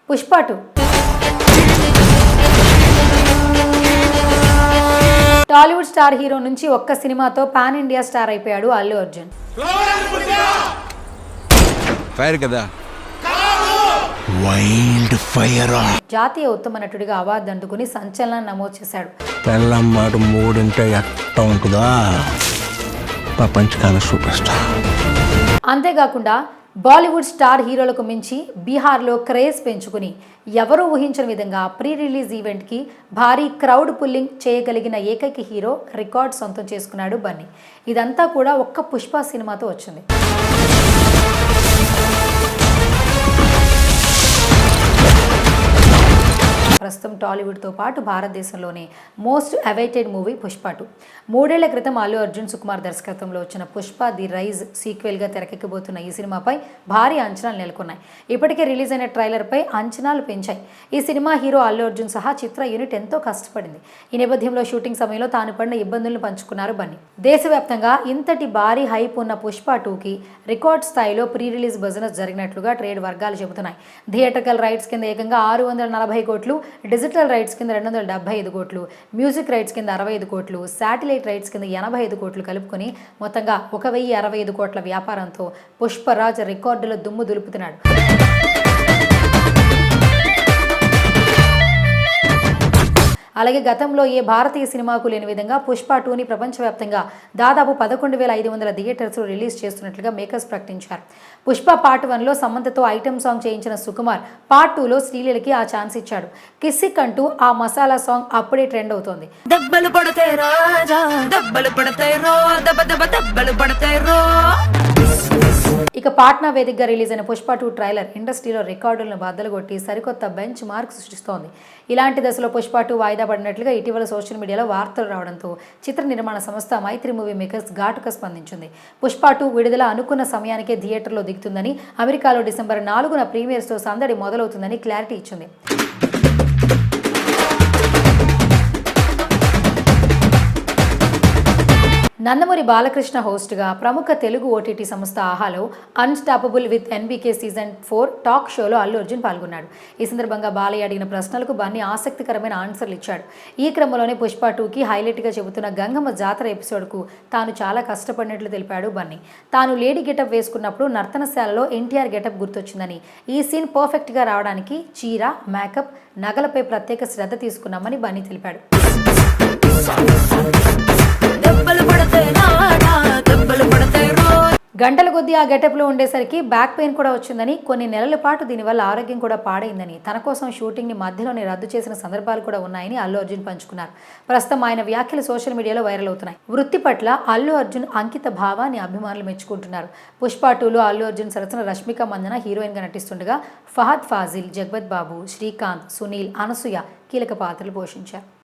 Pushpa 2 Tollywood star hero నుంచి ఒక్క సినిమాతో పాన్ ఇండియా స్టార్ అయిపోయాడు అల్లు అర్జున్. ఫైర్ కదా, వైల్డ్ ఫైర్. జాతీయ ఉత్తమ నటుడిగా అవార్డు అందుకుని సంచలనం నమోదు చేశాడు. పెళ్ళం మాట మూడింటే ఎట్ట ఉంటుందా, ప్రపంచకాల సూపర్ స్టార్. అంతేకాకుండా బాలీవుడ్ స్టార్ హీరోలకు మించి బీహార్లో క్రేజ్ పెంచుకుని ఎవరూ ఊహించని విధంగా ప్రీ రిలీజ్ ఈవెంట్కి భారీ క్రౌడ్ పుల్లింగ్ చేయగలిగిన ఏకైక హీరో రికార్డ్ సొంతం చేసుకున్నాడు బన్నీ. ఇదంతా కూడా ఒక్క పుష్ప సినిమాతో వచ్చింది. ప్రస్తుతం టాలీవుడ్తో పాటు భారతదేశంలోనే మోస్ట్ అవైటెడ్ మూవీ పుష్ప 2. 3 ఏళ్ల క్రితం అల్లు అర్జున్ సుకుమార్ దర్శకత్వంలో వచ్చిన పుష్ప ది రైజ్ సీక్వెల్గా తెరకెక్కబోతున్న ఈ సినిమాపై భారీ అంచనాలు నెలకొన్నాయి. ఇప్పటికే రిలీజ్ అయిన ట్రైలర్పై అంచనాలు పెంచాయి. ఈ సినిమా హీరో అల్లు అర్జున్ సహా చిత్ర యూనిట్ ఎంతో కష్టపడింది. ఈ నేపథ్యంలో షూటింగ్ సమయంలో తాను పడిన ఇబ్బందులను పంచుకున్నారు బన్నీ. దేశవ్యాప్తంగా ఇంతటి భారీ హైప్ ఉన్న పుష్ప 2కి రికార్డ్ స్థాయిలో ప్రీ రిలీజ్ బిజినెస్ జరిగినట్లుగా ట్రేడ్ వర్గాలు చెబుతున్నాయి. థియేటర్కల్ రైట్స్ కింద ఏకంగా 640 కోట్లు, డిజిటల్ రైట్స్ కింద 275 కోట్లు, మ్యూజిక్ రైట్స్ కింద 65 కోట్లు, శాటిలైట్ రైట్స్ కింద 85 కోట్లు కలుపుకొని మొత్తంగా 1065 కోట్ల వ్యాపారంతో పుష్పరాజ్ రికార్డుల దుమ్ము దులుపుతున్నాడు. అలాగే గతంలో ఏ భారతీయ సినిమాకు లేని విధంగా పుష్ప 2ని ప్రపంచవ్యాప్తంగా దాదాపు 11,500 థియేటర్స్లో రిలీజ్ చేస్తున్నట్లుగా మేకర్స్ ప్రకటించారు. పుష్ప పార్ట్ 1లో సమంతతో ఐటెం సాంగ్ చేయించిన సుకుమార్ పార్ట్ 2లో శ్రీలీలకి ఆ ఛాన్స్ ఇచ్చాడు. కిస్సిక్ అంటూ ఆ మసాలా సాంగ్ అప్పుడే ట్రెండ్ అవుతోంది. ఇక పాట్నా వేదికగా రిలీజ్ అయిన పుష్ప 2 ట్రైలర్ ఇండస్ట్రీలో రికార్డులను బద్దలు కొట్టి సరికొత్త బెంచ్ మార్క్ సృష్టిస్తోంది. ఇలాంటి దశలో పుష్ప 2 వాయిదా పడినట్లుగా ఇటీవల సోషల్ మీడియాలో వార్తలు రావడంతో చిత్ర నిర్మాణ సంస్థ మైత్రి మూవీ మేకర్స్ ఘాటుగా స్పందించింది. పుష్ప 2 విడుదల అనుకున్న సమయానికే థియేటర్లో దిగుతుందని, అమెరికాలో డిసెంబర్ 4న ప్రీమియర్స్తో సందడి మొదలవుతుందని క్లారిటీ ఇచ్చింది. నందమూరి బాలకృష్ణ హోస్ట్గా ప్రముఖ తెలుగు ఓటీటీ సంస్థ ఆహాలో unstoppable with NBK season 4 talk షోలో అల్లు అర్జున్ పాల్గొన్నాడు. ఈ సందర్భంగా బాలయ్య అడిగిన ప్రశ్నలకు బన్నీ ఆసక్తికరమైన ఆన్సర్లు ఇచ్చాడు. ఈ క్రమంలోనే పుష్ప 2కి హైలైట్గా చెబుతున్న గంగమ్మ జాతర ఎపిసోడ్కు తాను చాలా కష్టపడినట్లు తెలిపాడు బన్నీ. తాను లేడీ గెటప్ వేసుకున్నప్పుడు నర్తనశాలలో ఎన్టీఆర్ గెటప్ గుర్తొచ్చిందని, ఈ సీన్ పర్ఫెక్ట్గా రావడానికి చీర, మేకప్, నగలపై ప్రత్యేక శ్రద్ధ తీసుకున్నామని బన్నీ తెలిపాడు. గంటల కొద్దీ ఆ గెటప్లో ఉండేసరికి బ్యాక్ పెయిన్ కూడా వచ్చిందని, కొన్ని నెలల పాటు దీనివల్ల ఆరోగ్యం కూడా పాడైందని, తన కోసం షూటింగ్ని మధ్యలోనే రద్దు చేసిన సందర్భాలు కూడా ఉన్నాయని అల్లు అర్జున్ పంచుకున్నారు. ప్రస్తుతం ఆయన వ్యాఖ్యలు సోషల్ మీడియాలో వైరల్ అవుతున్నాయి. వృత్తి పట్ల అల్లు అర్జున్ అంకిత భావాన్ని అభిమానులు మెచ్చుకుంటున్నారు. పుష్ప 2లో అల్లు అర్జున్ సరసన రష్మిక మందన హీరోయిన్గా నటిస్తుండగా ఫహద్ ఫాజిల్, జగపత్ బాబు, శ్రీకాంత్, సునీల్, అనసూయ కీలక పాత్రలు పోషించారు.